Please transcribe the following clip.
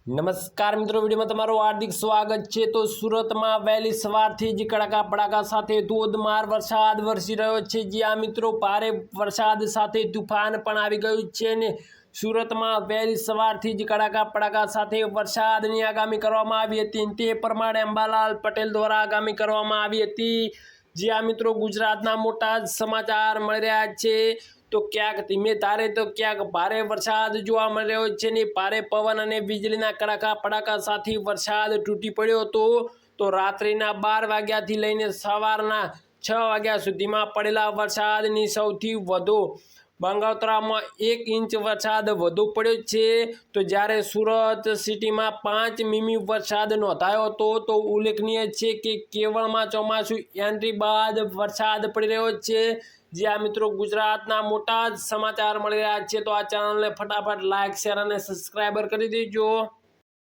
નમસ્કાર મિત્રો, વિડીયોમાં તમારું હાર્દિક સ્વાગત છે। તો સુરતમાં વહેલી સવારથી જ કડાકા પડાકા સાથે ધોધમાર વરસાદ વરસી રહ્યો છે। જ્યાં મિત્રો ભારે વરસાદ સાથે તુફાન પણ આવી ગયું છે ને સુરતમાં વહેલી સવારથી જ કડાકા પડાકા સાથે વરસાદની આગાહી કરવામાં આવી હતી। તે પ્રમાણે અંબાલાલ પટેલ દ્વારા આગાહી કરવામાં આવી હતી। જ્યાં મિત્રો ગુજરાતના મોટા સમાચાર મળી રહ્યા છે। તો ક્યાંક ધીમે ધારે તો ક્યાંક ભારે વરસાદ જોવા મળી રહ્યો છે ને ભારે પવન અને વીજળીના કડાકા પડાકા સાથે વરસાદ તૂટી પડ્યો હતો। તો રાત્રિના 12 વાગ્યાથી લઈને સવારના 6 વાગ્યા સુધીમાં પડેલા વરસાદની સૌથી વધુ બંગોતરામાં 1 ઇંચ વરસાદ વધુ પડ્યો છે। તો જ્યારે સુરત સિટીમાં 5 મીમી વરસાદ નોંધાયો હતો। તો ઉલ્લેખનીય છે કે કેવળમાં ચોમાસું એન્ટ્રી બાદ વરસાદ પડી રહ્યો છે। જ્યાં મિત્રો ગુજરાતના મોટા સમાચાર મળી રહ્યા છે। તો આ ચેનલને ફટાફટ લાઇક, શેર અને સબસ્ક્રાઈબર કરી દેજો।